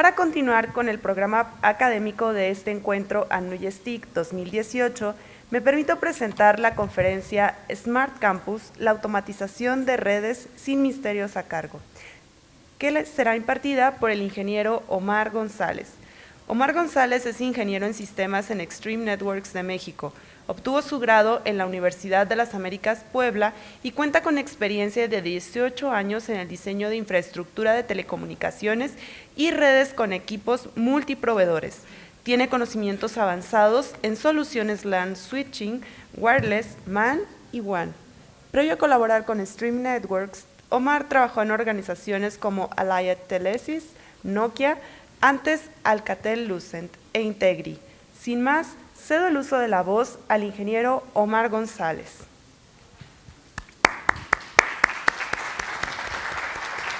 Para continuar con el programa académico de este encuentro ANUYESTIC 2018, me permito presentar la conferencia Smart Campus, la automatización de redes sin misterios a cargo, que será impartida por el ingeniero Omar González. Omar González es ingeniero en sistemas en Extreme Networks de México. Obtuvo su grado en la Universidad de las Américas Puebla y cuenta con experiencia de 18 años en el diseño de infraestructura de telecomunicaciones y redes con equipos multiproveedores. Tiene conocimientos avanzados en soluciones LAN switching, wireless, MAN y WAN. Previo a colaborar con Extreme Networks, Omar trabajó en organizaciones como Allied Telesis, Nokia, antes Alcatel-Lucent e Integri. Sin más, cedo el uso de la voz al ingeniero Omar González.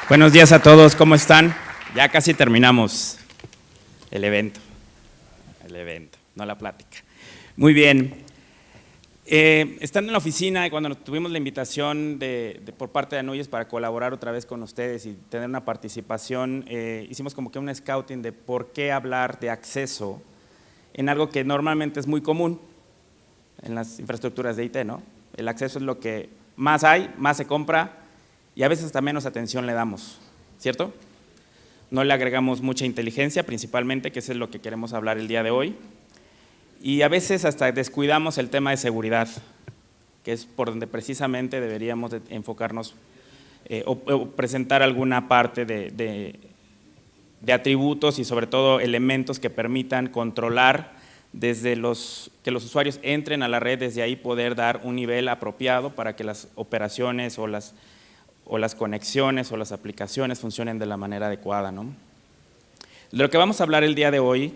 Buenos días a todos, ¿cómo están? Ya casi terminamos el evento, no la plática. Muy bien. Estando en la oficina y cuando tuvimos la invitación por parte de Anuyes para colaborar otra vez con ustedes y tener una participación, hicimos como que un scouting de por qué hablar de acceso en algo que normalmente es muy común en las infraestructuras de IT, ¿no? El acceso es lo que más hay, más se compra y a veces hasta menos atención le damos, ¿cierto? No le agregamos mucha inteligencia principalmente, que eso es lo que queremos hablar el día de hoy. Y a veces hasta descuidamos el tema de seguridad, que es por donde precisamente deberíamos de enfocarnos o presentar alguna parte de atributos y sobre todo elementos que permitan controlar desde que los usuarios entren a la red, desde ahí poder dar un nivel apropiado para que las operaciones o las conexiones o las aplicaciones funcionen de la manera adecuada, ¿no? De lo que vamos a hablar el día de hoy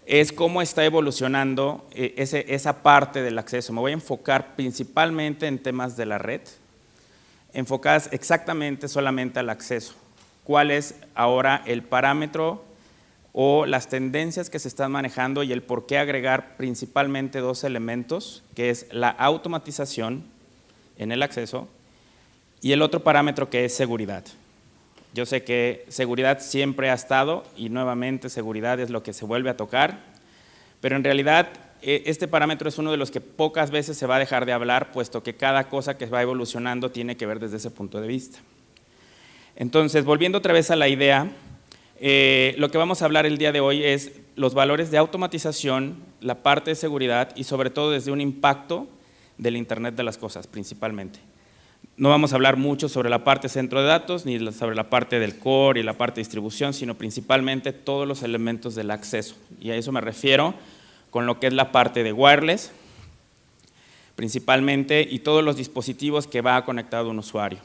es cómo está evolucionando esa parte del acceso. Me voy a enfocar principalmente en temas de la red, enfocadas exactamente solamente al acceso. ¿Cuál es ahora el parámetro o las tendencias que se están manejando y el por qué agregar principalmente dos elementos, que es la automatización en el acceso y el otro parámetro que es seguridad? Yo sé que seguridad siempre ha estado y nuevamente seguridad es lo que se vuelve a tocar, pero en realidad este parámetro es uno de los que pocas veces se va a dejar de hablar, puesto que cada cosa que va evolucionando tiene que ver desde ese punto de vista. Entonces, volviendo otra vez a la idea, lo que vamos a hablar el día de hoy es los valores de automatización, la parte de seguridad y sobre todo desde un impacto del Internet de las cosas principalmente. No vamos a hablar mucho sobre la parte centro de datos, ni sobre la parte del core y la parte de distribución, sino principalmente todos los elementos del acceso. Y a eso me refiero con lo que es la parte de wireless, principalmente, y todos los dispositivos que va conectado a un usuario.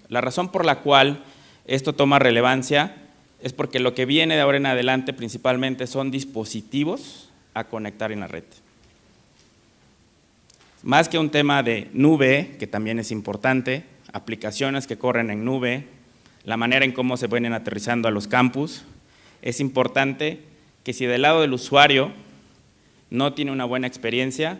La razón por la cual esto toma relevancia es porque lo que viene de ahora en adelante principalmente son dispositivos a conectar en la red. Más que un tema de nube, que también es importante, aplicaciones que corren en nube, la manera en cómo se vienen aterrizando a los campus, es importante que si del lado del usuario no tiene una buena experiencia,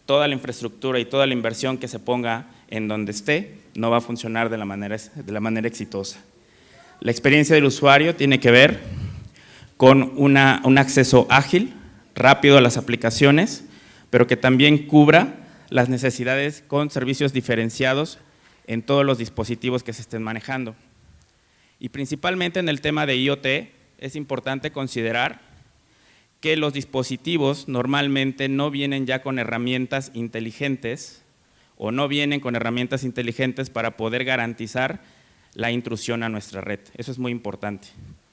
toda la infraestructura y toda la inversión que se ponga en donde esté no va a funcionar de la manera exitosa. La experiencia del usuario tiene que ver con un acceso ágil, rápido a las aplicaciones, pero que también cubra las necesidades con servicios diferenciados en todos los dispositivos que se estén manejando. Y principalmente en el tema de IoT es importante considerar que los dispositivos normalmente no vienen ya con herramientas inteligentes o no vienen con herramientas inteligentes para poder garantizar la intrusión a nuestra red. Eso es muy importante.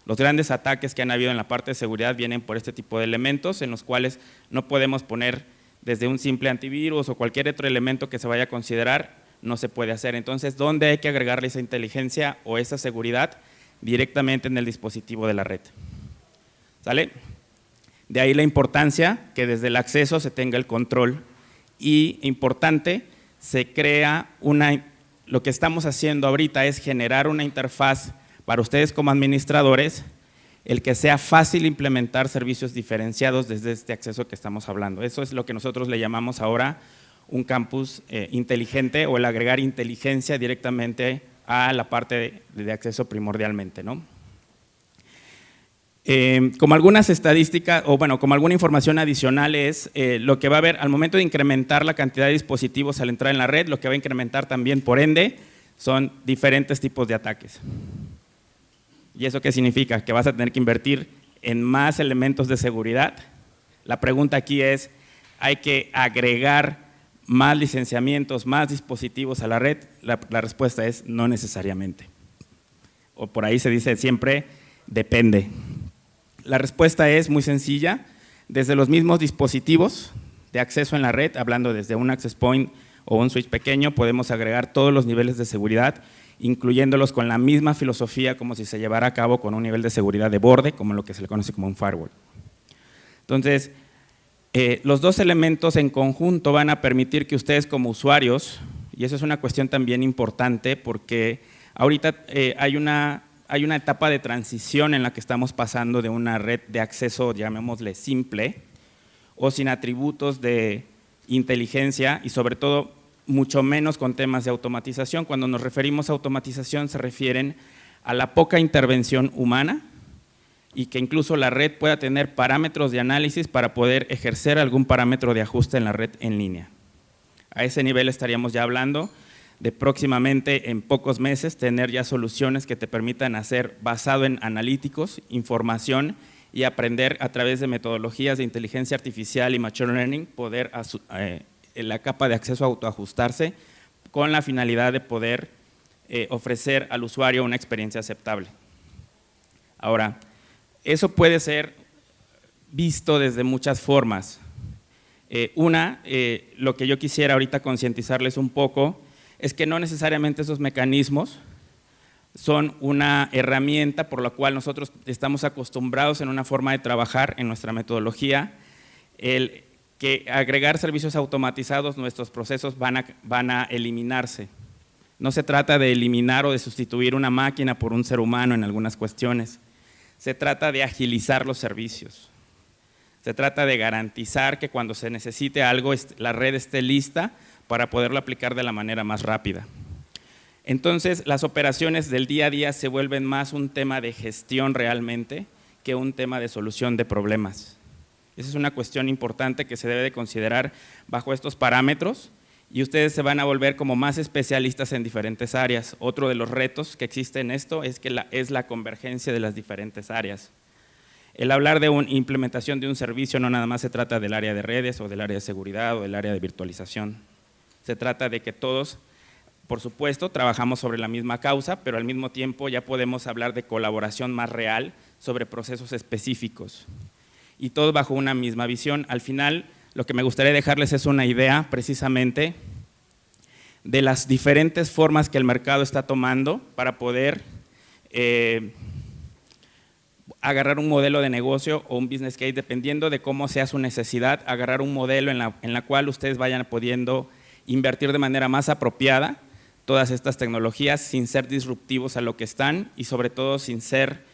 Los grandes ataques que han habido en la parte de seguridad vienen por este tipo de elementos en los cuales no podemos poner desde un simple antivirus o cualquier otro elemento que se vaya a considerar, no se puede hacer. Entonces, ¿dónde hay que agregarle esa inteligencia o esa seguridad? Directamente en el dispositivo de la red. ¿Sale? De ahí la importancia que desde el acceso se tenga el control y, importante, se crea lo que estamos haciendo ahorita es generar una interfaz para ustedes como administradores, el que sea fácil implementar servicios diferenciados desde este acceso que estamos hablando. Eso es lo que nosotros le llamamos ahora un campus inteligente o el agregar inteligencia directamente a la parte de acceso primordialmente, ¿no? Como algunas estadísticas, o bueno, como alguna información adicional es lo que va a haber al momento de incrementar la cantidad de dispositivos al entrar en la red, lo que va a incrementar también, por ende, son diferentes tipos de ataques. ¿Y eso qué significa? Que vas a tener que invertir en más elementos de seguridad. La pregunta aquí es, ¿hay que agregar más licenciamientos, más dispositivos a la red? La respuesta es no necesariamente. O por ahí se dice siempre, depende. La respuesta es muy sencilla, desde los mismos dispositivos de acceso en la red, hablando desde un access point o un switch pequeño, podemos agregar todos los niveles de seguridad, incluyéndolos con la misma filosofía como si se llevara a cabo con un nivel de seguridad de borde, como lo que se le conoce como un firewall. Entonces, los dos elementos en conjunto van a permitir que ustedes como usuarios, y eso es una cuestión también importante porque ahorita hay una etapa de transición en la que estamos pasando de una red de acceso, llamémosle simple, o sin atributos de inteligencia y sobre todo mucho menos con temas de automatización. Cuando nos referimos a automatización se refieren a la poca intervención humana y que incluso la red pueda tener parámetros de análisis para poder ejercer algún parámetro de ajuste en la red en línea. A ese nivel estaríamos ya hablando de próximamente, en pocos meses, tener ya soluciones que te permitan hacer, basado en analíticos, información y aprender a través de metodologías de inteligencia artificial y machine learning, poder la capa de acceso autoajustarse con la finalidad de poder ofrecer al usuario una experiencia aceptable. Ahora, eso puede ser visto desde muchas formas. Lo que yo quisiera ahorita concientizarles un poco es que no necesariamente esos mecanismos son una herramienta por la cual nosotros estamos acostumbrados en una forma de trabajar en nuestra metodología, el que agregar servicios automatizados, nuestros procesos van a eliminarse. No se trata de eliminar o de sustituir una máquina por un ser humano en algunas cuestiones, se trata de agilizar los servicios. Se trata de garantizar que cuando se necesite algo, la red esté lista para poderlo aplicar de la manera más rápida. Entonces, las operaciones del día a día se vuelven más un tema de gestión realmente que un tema de solución de problemas. Esa es una cuestión importante que se debe de considerar bajo estos parámetros y ustedes se van a volver como más especialistas en diferentes áreas. Otro de los retos que existe en esto es que es la convergencia de las diferentes áreas. El hablar de una implementación de un servicio no nada más se trata del área de redes o del área de seguridad o del área de virtualización. Se trata de que todos, por supuesto, trabajamos sobre la misma causa, pero al mismo tiempo ya podemos hablar de colaboración más real sobre procesos específicos. Y todos bajo una misma visión. Al final, lo que me gustaría dejarles es una idea precisamente de las diferentes formas que el mercado está tomando para poder agarrar un modelo de negocio o un business case, dependiendo de cómo sea su necesidad, agarrar un modelo en la cual ustedes vayan pudiendo invertir de manera más apropiada todas estas tecnologías sin ser disruptivos a lo que están y sobre todo sin ser,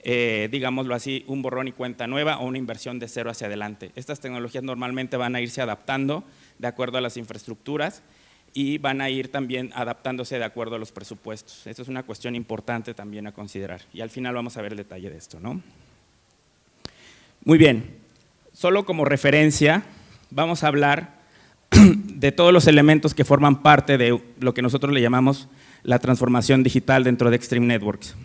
digámoslo así, un borrón y cuenta nueva o una inversión de cero hacia adelante. Estas tecnologías normalmente van a irse adaptando de acuerdo a las infraestructuras y van a ir también adaptándose de acuerdo a los presupuestos. Esto es una cuestión importante también a considerar y al final vamos a ver el detalle de esto, ¿no? Muy bien, solo como referencia vamos a hablar de todos los elementos que forman parte de lo que nosotros le llamamos la transformación digital dentro de Extreme Networks.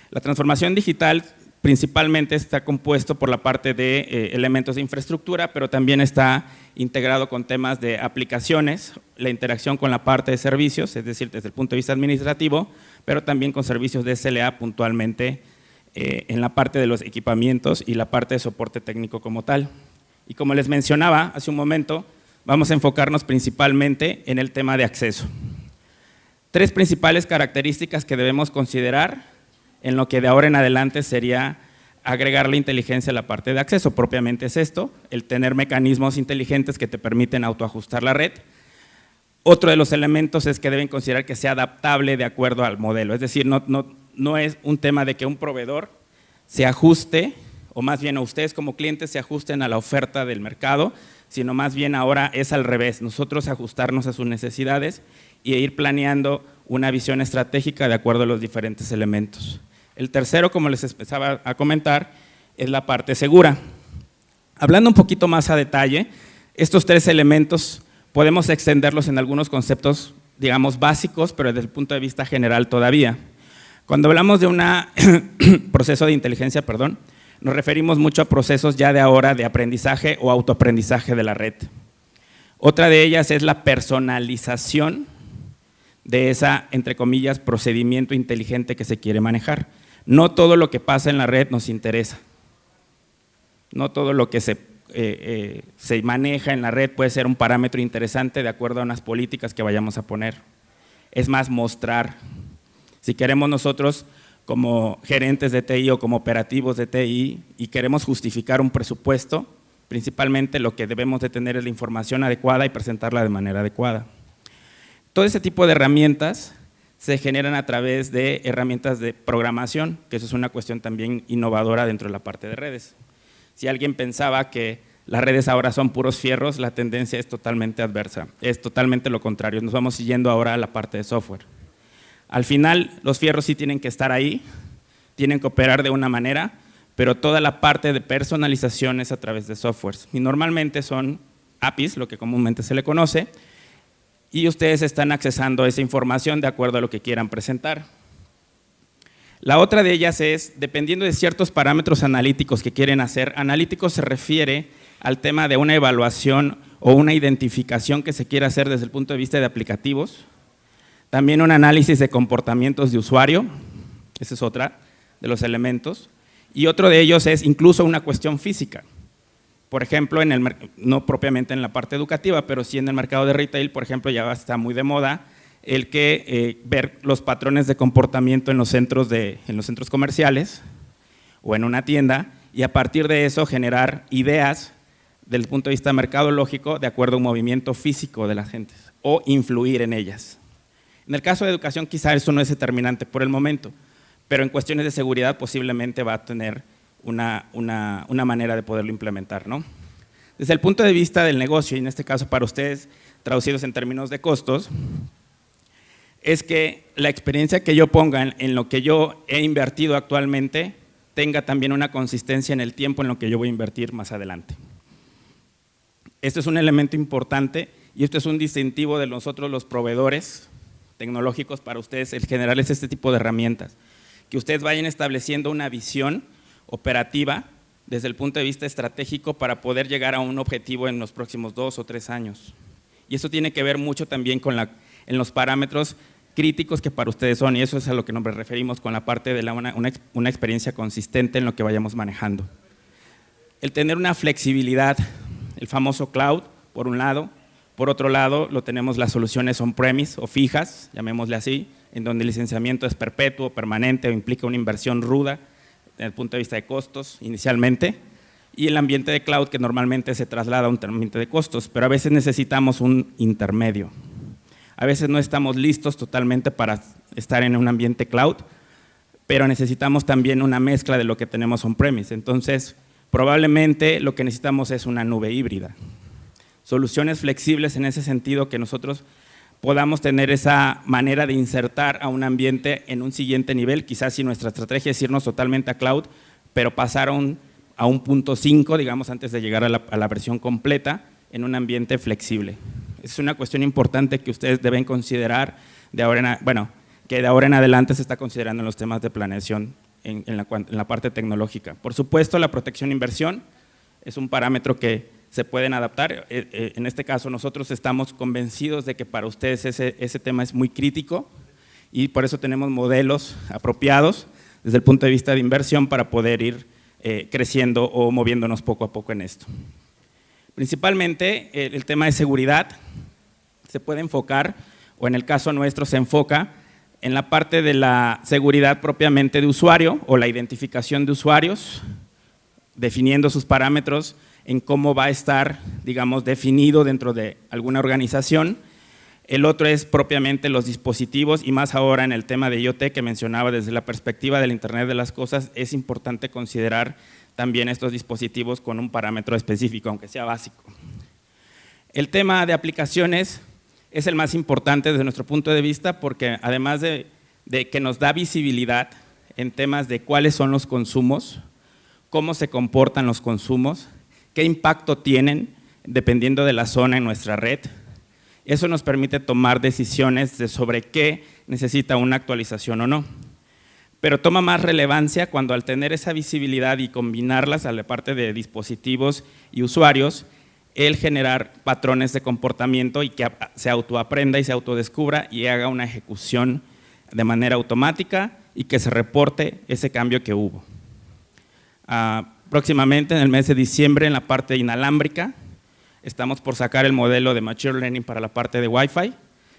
La transformación digital principalmente está compuesto por la parte de elementos de infraestructura, pero también está integrado con temas de aplicaciones, la interacción con la parte de servicios, es decir, desde el punto de vista administrativo, pero también con servicios de SLA puntualmente en la parte de los equipamientos y la parte de soporte técnico como tal. Y como les mencionaba hace un momento, vamos a enfocarnos principalmente en el tema de acceso. Tres principales características que debemos considerar en lo que de ahora en adelante sería agregar la inteligencia a la parte de acceso. Propiamente es esto, el tener mecanismos inteligentes que te permiten autoajustar la red. Otro de los elementos es que deben considerar que sea adaptable de acuerdo al modelo, es decir, no es un tema de que un proveedor se ajuste, o más bien ustedes como clientes se ajusten a la oferta del mercado, sino más bien ahora es al revés, nosotros ajustarnos a sus necesidades y ir planeando una visión estratégica de acuerdo a los diferentes elementos. El tercero, como les empezaba a comentar, es la parte segura. Hablando un poquito más a detalle, estos 3 elementos podemos extenderlos en algunos conceptos, digamos, básicos, pero desde el punto de vista general todavía. Cuando hablamos de un proceso de inteligencia, nos referimos mucho a procesos ya de ahora de aprendizaje o autoaprendizaje de la red. Otra de ellas es la personalización de esa, entre comillas, procedimiento inteligente que se quiere manejar. No todo lo que pasa en la red nos interesa. No todo lo que se maneja en la red puede ser un parámetro interesante de acuerdo a unas políticas que vayamos a poner. Es más, mostrar. Si queremos nosotros, como gerentes de TI o como operativos de TI, y queremos justificar un presupuesto, principalmente lo que debemos de tener es la información adecuada y presentarla de manera adecuada. Todo ese tipo de herramientas se generan a través de herramientas de programación, que eso es una cuestión también innovadora dentro de la parte de redes. Si alguien pensaba que las redes ahora son puros fierros, la tendencia es totalmente adversa, es totalmente lo contrario, nos vamos siguiendo ahora a la parte de software. Al final, los fierros sí tienen que estar ahí, tienen que operar de una manera, pero toda la parte de personalización es a través de softwares. Y normalmente son APIs, lo que comúnmente se le conoce, y ustedes están accesando esa información de acuerdo a lo que quieran presentar. La otra de ellas es, dependiendo de ciertos parámetros analíticos que quieren hacer, analítico se refiere al tema de una evaluación o una identificación que se quiere hacer desde el punto de vista de aplicativos. También un análisis de comportamientos de usuario, esa es otra de los elementos, y otro de ellos es incluso una cuestión física. Por ejemplo, no propiamente en la parte educativa, pero sí en el mercado de retail, por ejemplo, ya está muy de moda el que ver los patrones de comportamiento en los centros comerciales o en una tienda, y a partir de eso generar ideas desde el punto de vista mercadológico de acuerdo a un movimiento físico de las gentes o influir en ellas. En el caso de educación quizá eso no es determinante por el momento, pero en cuestiones de seguridad posiblemente va a tener una manera de poderlo implementar, ¿no? Desde el punto de vista del negocio, y en este caso para ustedes, traducidos en términos de costos, es que la experiencia que yo ponga en lo que yo he invertido actualmente tenga también una consistencia en el tiempo en lo que yo voy a invertir más adelante. Esto es un elemento importante y esto es un distintivo de nosotros los proveedores tecnológicos para ustedes, el generarles este tipo de herramientas, que ustedes vayan estableciendo una visión operativa desde el punto de vista estratégico para poder llegar a un objetivo en los próximos 2 o 3 años. Y eso tiene que ver mucho también con en los parámetros críticos que para ustedes son, y eso es a lo que nos referimos con la parte de una experiencia consistente en lo que vayamos manejando. El tener una flexibilidad, el famoso cloud, por un lado. Por otro lado, lo tenemos las soluciones on-premise o fijas, llamémosle así, en donde el licenciamiento es perpetuo, permanente o implica una inversión ruda desde el punto de vista de costos inicialmente, y el ambiente de cloud que normalmente se traslada a un ambiente de costos, pero a veces necesitamos un intermedio. A veces no estamos listos totalmente para estar en un ambiente cloud, pero necesitamos también una mezcla de lo que tenemos on-premise. Entonces, probablemente lo que necesitamos es una nube híbrida. Soluciones flexibles en ese sentido, que nosotros podamos tener esa manera de insertar a un ambiente en un siguiente nivel, quizás si nuestra estrategia es irnos totalmente a cloud, pero pasar a un punto 5, digamos, antes de llegar a la versión completa en un ambiente flexible. Es una cuestión importante que ustedes deben considerar que de ahora en adelante se está considerando en los temas de planeación en la parte tecnológica. Por supuesto, la protección e inversión es un parámetro que se pueden adaptar. En este caso, nosotros estamos convencidos de que para ustedes ese tema es muy crítico y por eso tenemos modelos apropiados desde el punto de vista de inversión para poder ir creciendo o moviéndonos poco a poco en esto. Principalmente el tema de seguridad se puede enfocar, o en el caso nuestro se enfoca en la parte de la seguridad propiamente de usuario o la identificación de usuarios, definiendo sus parámetros en cómo va a estar, digamos, definido dentro de alguna organización. El otro es propiamente los dispositivos, y más ahora en el tema de IoT que mencionaba desde la perspectiva del Internet de las Cosas, es importante considerar también estos dispositivos con un parámetro específico, aunque sea básico. El tema de aplicaciones es el más importante desde nuestro punto de vista porque además de que nos da visibilidad en temas de cuáles son los consumos, cómo se comportan los consumos, qué impacto tienen dependiendo de la zona en nuestra red. Eso nos permite tomar decisiones de sobre qué necesita una actualización o no. Pero toma más relevancia cuando al tener esa visibilidad y combinarlas a la parte de dispositivos y usuarios, el generar patrones de comportamiento y que se autoaprenda y se autodescubra y haga una ejecución de manera automática y que se reporte ese cambio que hubo. Próximamente, en el mes de diciembre, en la parte inalámbrica, estamos por sacar el modelo de Machine Learning para la parte de Wi-Fi,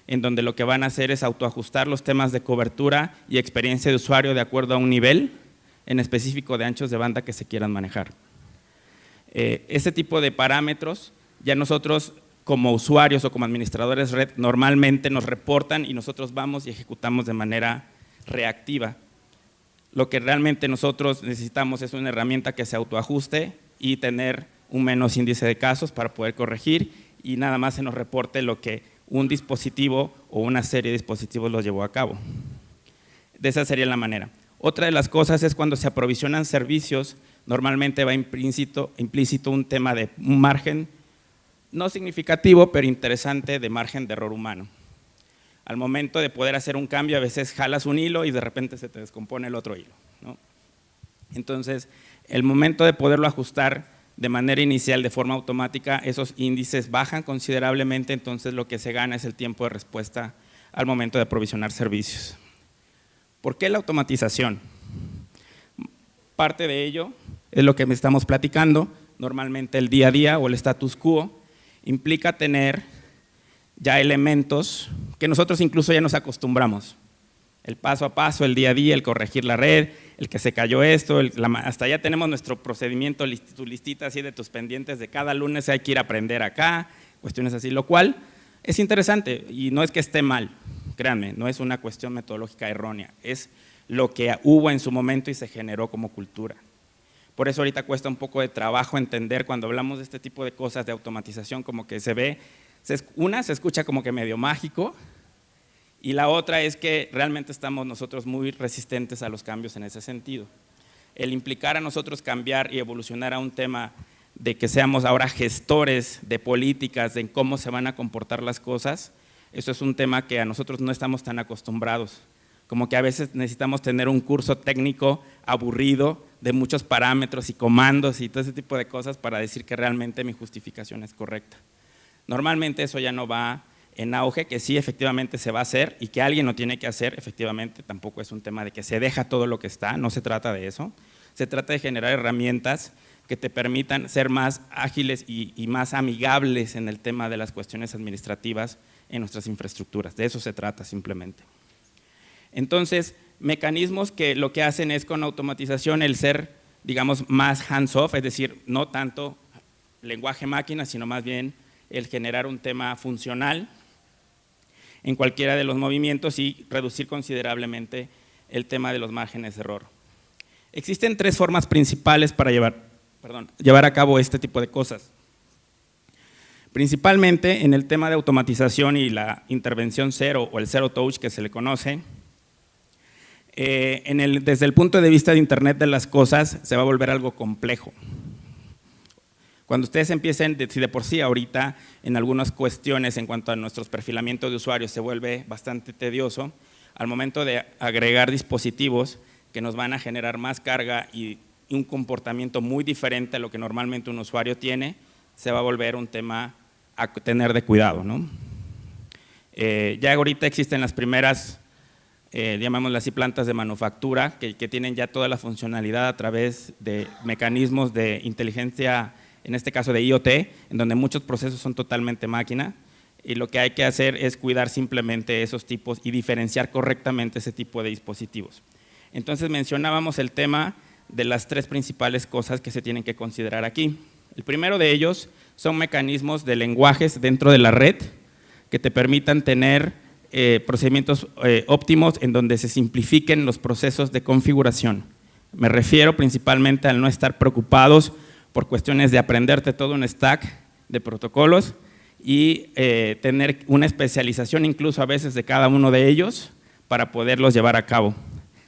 en donde lo que van a hacer es autoajustar los temas de cobertura y experiencia de usuario de acuerdo a un nivel en específico de anchos de banda que se quieran manejar. Ese tipo de parámetros ya nosotros como usuarios o como administradores red normalmente nos reportan y nosotros vamos y ejecutamos de manera reactiva. Lo que realmente nosotros necesitamos es una herramienta que se autoajuste y tener un menos índice de casos para poder corregir y nada más se nos reporte lo que un dispositivo o una serie de dispositivos los llevó a cabo. De esa sería la manera. Otra de las cosas es cuando se aprovisionan servicios, normalmente va implícito un tema de un margen, no significativo, pero interesante, de margen de error humano. Al momento de poder hacer un cambio, a veces jalas un hilo y de repente se te descompone el otro hilo, ¿no? Entonces, el momento de poderlo ajustar de manera inicial, de forma automática, esos índices bajan considerablemente, entonces lo que se gana es el tiempo de respuesta al momento de aprovisionar servicios. ¿Por qué la automatización? Parte de ello es lo que me estamos platicando, normalmente el día a día o el status quo implica tener ya elementos que nosotros incluso ya nos acostumbramos. El paso a paso, el día a día, el corregir la red, el que se cayó esto, hasta ya tenemos nuestro procedimiento, tu listita así de tus pendientes de cada lunes hay que ir a aprender acá, cuestiones así, lo cual es interesante y no es que esté mal, créanme, no es una cuestión metodológica errónea, es lo que hubo en su momento y se generó como cultura. Por eso ahorita cuesta un poco de trabajo entender cuando hablamos de este tipo de cosas de automatización, como que se ve, una se escucha como que medio mágico, y la otra es que realmente estamos nosotros muy resistentes a los cambios en ese sentido. El implicar a nosotros cambiar y evolucionar a un tema de que seamos ahora gestores de políticas, de cómo se van a comportar las cosas, eso es un tema que a nosotros no estamos tan acostumbrados. Como que a veces necesitamos tener un curso técnico aburrido de muchos parámetros y comandos y todo ese tipo de cosas para decir que realmente mi justificación es correcta. Normalmente eso ya no va en auge, que sí efectivamente se va a hacer y que alguien lo tiene que hacer, efectivamente tampoco es un tema de que se deja todo lo que está, no se trata de eso, se trata de generar herramientas que te permitan ser más ágiles y más amigables en el tema de las cuestiones administrativas en nuestras infraestructuras, de eso se trata simplemente. Entonces, mecanismos que lo que hacen es con automatización el ser, digamos, más hands-off, es decir, no tanto lenguaje máquina, sino más bien el generar un tema funcional en cualquiera de los movimientos y reducir considerablemente el tema de los márgenes de error. Existen tres formas principales para llevar a cabo este tipo de cosas. Principalmente en el tema de automatización y la intervención cero o el zero touch que se le conoce, desde el punto de vista de Internet de las cosas se va a volver algo complejo. Cuando ustedes empiecen, si de por sí ahorita en algunas cuestiones en cuanto a nuestros perfilamientos de usuarios se vuelve bastante tedioso, al momento de agregar dispositivos que nos van a generar más carga y un comportamiento muy diferente a lo que normalmente un usuario tiene, se va a volver un tema a tener de cuidado, ¿no? Ya ahorita existen las primeras, llamémoslas así, plantas de manufactura que tienen ya toda la funcionalidad a través de mecanismos de inteligencia, en este caso de IoT, en donde muchos procesos son totalmente máquina y lo que hay que hacer es cuidar simplemente esos tipos y diferenciar correctamente ese tipo de dispositivos. Entonces mencionábamos el tema de las tres principales cosas que se tienen que considerar aquí. El primero de ellos son mecanismos de lenguajes dentro de la red que te permitan tener procedimientos óptimos en donde se simplifiquen los procesos de configuración. Me refiero principalmente al no estar preocupados por cuestiones de aprenderte todo un stack de protocolos y tener una especialización incluso a veces de cada uno de ellos para poderlos llevar a cabo.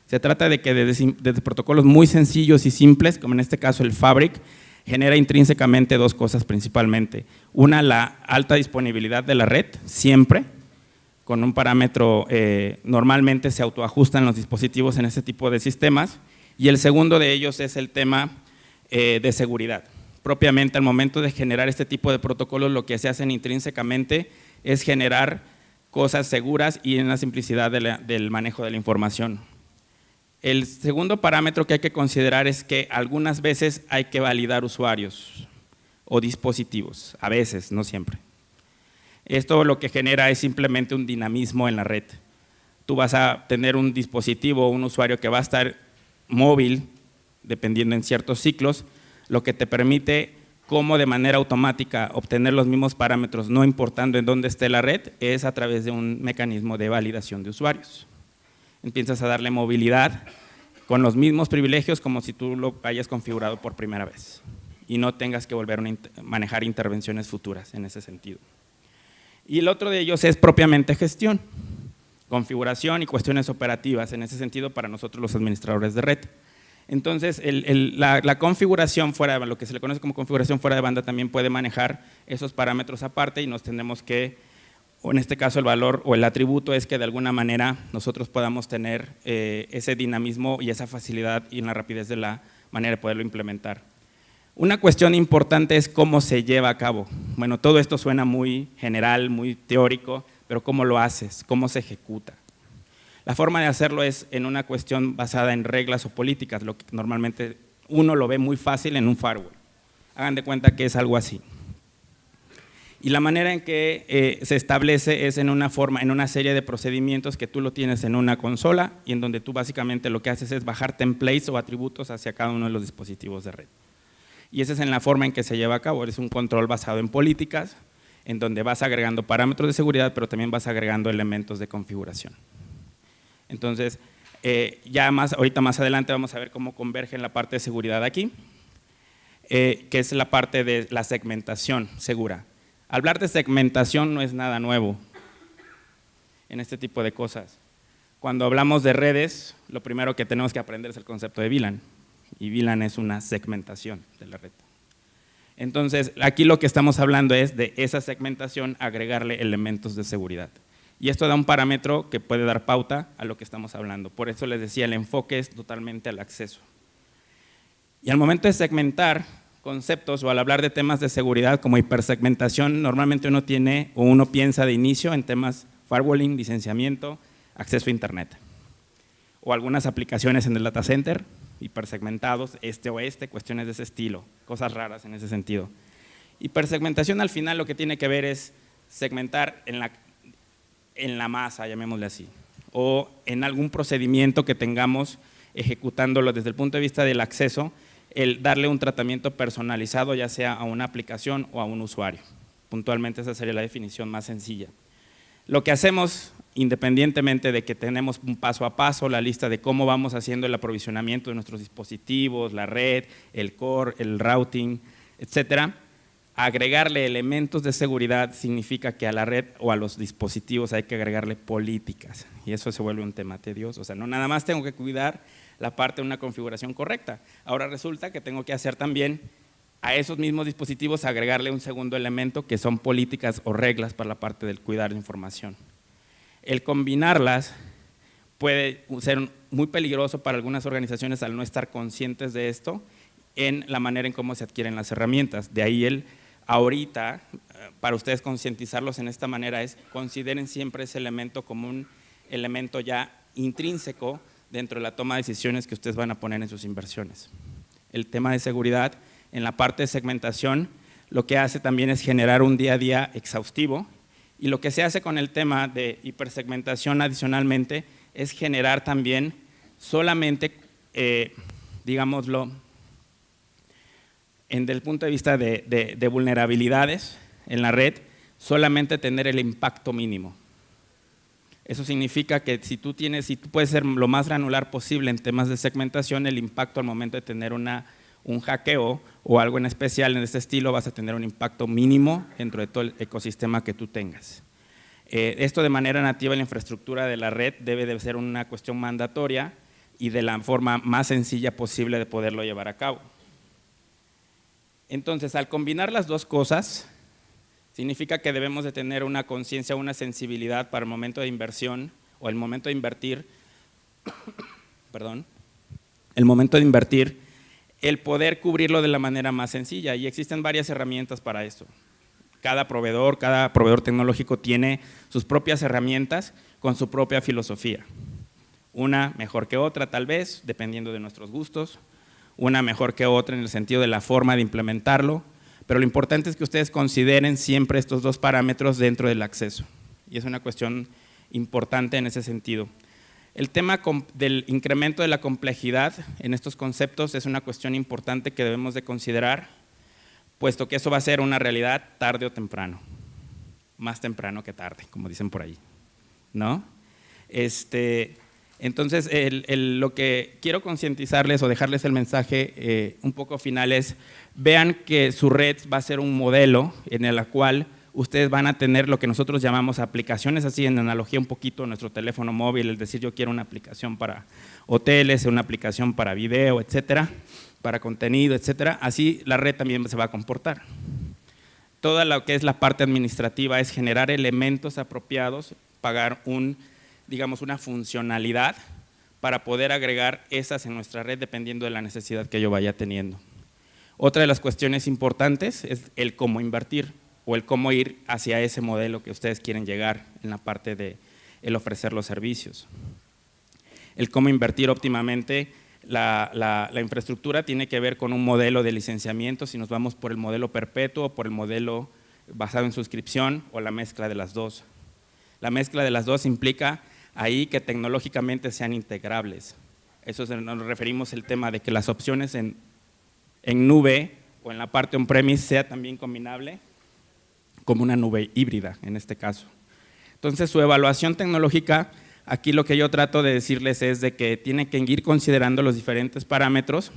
Se trata de que desde protocolos muy sencillos y simples, como en este caso el Fabric, genera intrínsecamente dos cosas principalmente. Una, la alta disponibilidad de la red, siempre, con un parámetro, normalmente se autoajustan los dispositivos en este tipo de sistemas, y el segundo de ellos es el tema de seguridad. Propiamente al momento de generar este tipo de protocolos, lo que se hacen intrínsecamente es generar cosas seguras y en la simplicidad del manejo de la información. El segundo parámetro que hay que considerar es que algunas veces hay que validar usuarios o dispositivos, a veces, no siempre. Esto lo que genera es simplemente un dinamismo en la red. Tú vas a tener un dispositivo o un usuario que va a estar móvil, dependiendo en ciertos ciclos, lo que te permite, como de manera automática, obtener los mismos parámetros, no importando en dónde esté la red, es a través de un mecanismo de validación de usuarios. Empiezas a darle movilidad con los mismos privilegios como si tú lo hayas configurado por primera vez y no tengas que volver a manejar intervenciones futuras en ese sentido. Y el otro de ellos es propiamente gestión, configuración y cuestiones operativas, en ese sentido para nosotros los administradores de red. Entonces, la configuración fuera de lo que se le conoce como configuración fuera de banda también puede manejar esos parámetros aparte y nos tenemos que, o en este caso el valor o el atributo es que de alguna manera nosotros podamos tener ese dinamismo y esa facilidad y la rapidez de la manera de poderlo implementar. Una cuestión importante es cómo se lleva a cabo. Bueno, todo esto suena muy general, muy teórico, pero ¿cómo lo haces? ¿Cómo se ejecuta? La forma de hacerlo es en una cuestión basada en reglas o políticas, lo que normalmente uno lo ve muy fácil en un firewall. Hagan de cuenta que es algo así. Y la manera en que se establece es en una forma, en una serie de procedimientos que tú lo tienes en una consola y en donde tú básicamente lo que haces es bajar templates o atributos hacia cada uno de los dispositivos de red. Y esa es en la forma en que se lleva a cabo, es un control basado en políticas, en donde vas agregando parámetros de seguridad, pero también vas agregando elementos de configuración. Entonces, ahorita más adelante vamos a ver cómo converge en la parte de seguridad aquí, que es la parte de la segmentación segura. Hablar de segmentación no es nada nuevo en este tipo de cosas. Cuando hablamos de redes, lo primero que tenemos que aprender es el concepto de VLAN, y VLAN es una segmentación de la red. Entonces, aquí lo que estamos hablando es de esa segmentación agregarle elementos de seguridad. Y esto da un parámetro que puede dar pauta a lo que estamos hablando. Por eso les decía, el enfoque es totalmente al acceso. Y al momento de segmentar conceptos o al hablar de temas de seguridad como hipersegmentación, normalmente uno piensa de inicio en temas firewalling, licenciamiento, acceso a internet. O algunas aplicaciones en el data center, hipersegmentados, este-oeste, cuestiones de ese estilo, cosas raras en ese sentido. Hipersegmentación al final lo que tiene que ver es segmentar en la masa, llamémosle así, o en algún procedimiento que tengamos ejecutándolo desde el punto de vista del acceso, el darle un tratamiento personalizado ya sea a una aplicación o a un usuario. Puntualmente esa sería la definición más sencilla. Lo que hacemos, independientemente de que tenemos un paso a paso, la lista de cómo vamos haciendo el aprovisionamiento de nuestros dispositivos, la red, el core, el routing, etcétera, agregarle elementos de seguridad significa que a la red o a los dispositivos hay que agregarle políticas y eso se vuelve un tema tedioso. O sea, no nada más tengo que cuidar la parte de una configuración correcta. Ahora resulta que tengo que hacer también a esos mismos dispositivos agregarle un segundo elemento que son políticas o reglas para la parte del cuidar de información. El combinarlas puede ser muy peligroso para algunas organizaciones al no estar conscientes de esto en la manera en cómo se adquieren las herramientas. De ahí ahorita, para ustedes concientizarlos en esta manera es consideren siempre ese elemento como un elemento ya intrínseco dentro de la toma de decisiones que ustedes van a poner en sus inversiones. El tema de seguridad, en la parte de segmentación, lo que hace también es generar un día a día exhaustivo y lo que se hace con el tema de hipersegmentación adicionalmente es generar también solamente, digámoslo, desde el punto de vista de vulnerabilidades en la red, solamente tener el impacto mínimo. Eso significa que si tú puedes ser lo más granular posible en temas de segmentación, el impacto al momento de tener un hackeo o algo en especial en este estilo, vas a tener un impacto mínimo dentro de todo el ecosistema que tú tengas. Esto de manera nativa en la infraestructura de la red debe de ser una cuestión mandatoria, y de la forma más sencilla posible de poderlo llevar a cabo. Entonces, al combinar las dos cosas, significa que debemos de tener una conciencia, una sensibilidad para el momento de inversión o el momento de invertir, perdón, el momento de invertir, el poder cubrirlo de la manera más sencilla, y existen varias herramientas para esto. Cada proveedor tecnológico tiene sus propias herramientas con su propia filosofía. Una mejor que otra tal vez, dependiendo de nuestros gustos, una mejor que otra en el sentido de la forma de implementarlo, pero lo importante es que ustedes consideren siempre estos dos parámetros dentro del acceso, y es una cuestión importante en ese sentido. El tema del incremento de la complejidad en estos conceptos es una cuestión importante que debemos de considerar, puesto que eso va a ser una realidad tarde o temprano, más temprano que tarde, como dicen por ahí, ¿no? Entonces, lo que quiero concientizarles o dejarles el mensaje un poco final es, vean que su red va a ser un modelo en el cual ustedes van a tener lo que nosotros llamamos aplicaciones, así en analogía un poquito a nuestro teléfono móvil, es decir, yo quiero una aplicación para hoteles, una aplicación para video, etcétera, para contenido, etcétera, así la red también se va a comportar. Toda lo que es la parte administrativa es generar elementos apropiados, pagar digamos una funcionalidad para poder agregar esas en nuestra red dependiendo de la necesidad que yo vaya teniendo. Otra de las cuestiones importantes es el cómo invertir o el cómo ir hacia ese modelo que ustedes quieren llegar en la parte de el ofrecer los servicios. El cómo invertir óptimamente. La infraestructura tiene que ver con un modelo de licenciamiento, si nos vamos por el modelo perpetuo o por el modelo basado en suscripción o la mezcla de las dos. La mezcla de las dos implica ahí que tecnológicamente sean integrables. Eso nos referimos al tema de que las opciones en nube o en la parte on-premise sea también combinable como una nube híbrida en este caso. Entonces, su evaluación tecnológica, aquí lo que yo trato de decirles es de que tienen que ir considerando los diferentes parámetros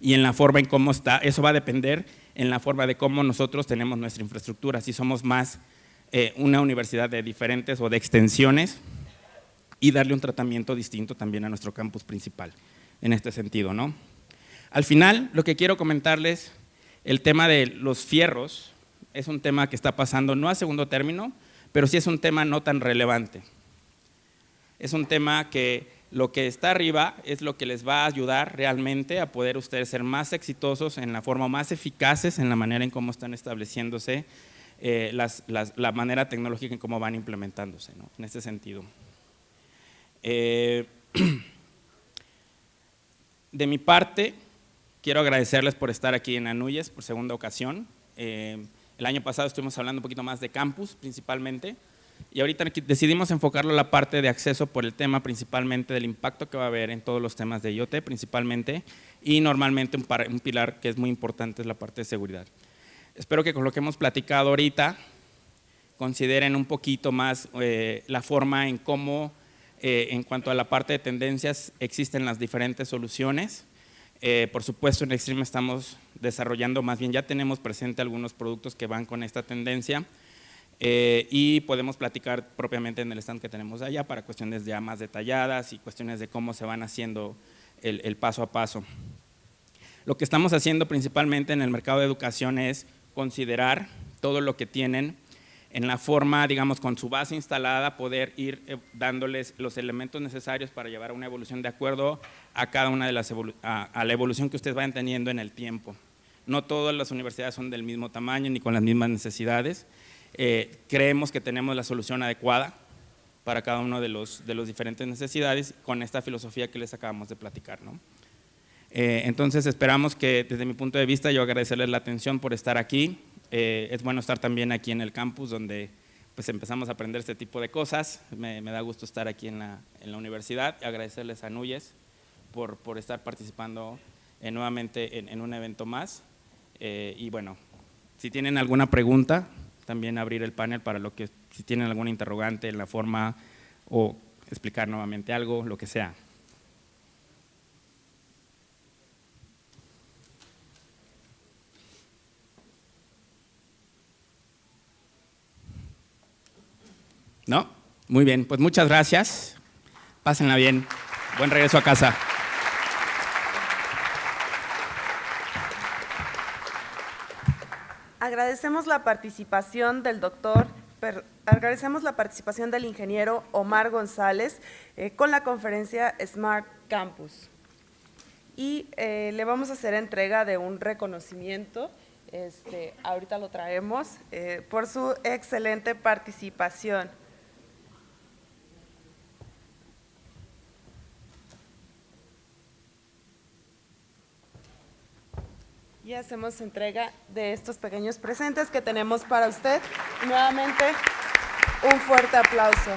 y en la forma en cómo está, eso va a depender en la forma de cómo nosotros tenemos nuestra infraestructura, si somos más una universidad de diferentes o de extensiones y darle un tratamiento distinto también a nuestro campus principal, en este sentido, ¿no? Al final, lo que quiero comentarles, el tema de los fierros, es un tema que está pasando no a segundo término, pero sí es un tema no tan relevante. Es un tema que lo que está arriba es lo que les va a ayudar realmente a poder ustedes ser más exitosos en la forma más eficaces en la manera en cómo están estableciéndose la manera tecnológica en cómo van implementándose, ¿no? En este sentido. De mi parte, quiero agradecerles por estar aquí en Anuyes por segunda ocasión. El año pasado estuvimos hablando un poquito más de campus principalmente y ahorita decidimos enfocarlo a la parte de acceso por el tema principalmente del impacto que va a haber en todos los temas de IoT principalmente y normalmente un pilar que es muy importante es la parte de seguridad. Espero que con lo que hemos platicado ahorita consideren un poquito más la forma en cómo, en cuanto a la parte de tendencias, existen las diferentes soluciones. Por supuesto, en Extreme estamos desarrollando, más bien ya tenemos presente algunos productos que van con esta tendencia y podemos platicar propiamente en el stand que tenemos allá para cuestiones ya más detalladas y cuestiones de cómo se van haciendo el paso a paso. Lo que estamos haciendo principalmente en el mercado de educación es considerar todo lo que tienen en la forma, digamos, con su base instalada, poder ir dándoles los elementos necesarios para llevar a una evolución de acuerdo a cada una de las a la evolución que ustedes vayan teniendo en el tiempo. No todas las universidades son del mismo tamaño ni con las mismas necesidades. Creemos que tenemos la solución adecuada para cada uno de los diferentes necesidades con esta filosofía que les acabamos de platicar, ¿no? Entonces esperamos que desde mi punto de vista yo agradecerles la atención por estar aquí. Es bueno estar también aquí en el campus donde pues empezamos a aprender este tipo de cosas. Me da gusto estar aquí en la universidad. Agradecerles a Nuyes por estar participando nuevamente en un evento más. Y bueno, si tienen alguna pregunta, también abrir el panel para lo que, si tienen alguna interrogante en la forma o explicar nuevamente algo, lo que sea. ¿No? Muy bien, pues muchas gracias. Pásenla bien. Buen regreso a casa. Agradecemos la participación del ingeniero Omar González con la conferencia Smart Campus. Y le vamos a hacer entrega de un reconocimiento, ahorita lo traemos, por su excelente participación. Y hacemos entrega de estos pequeños presentes que tenemos para usted. Y nuevamente, un fuerte aplauso.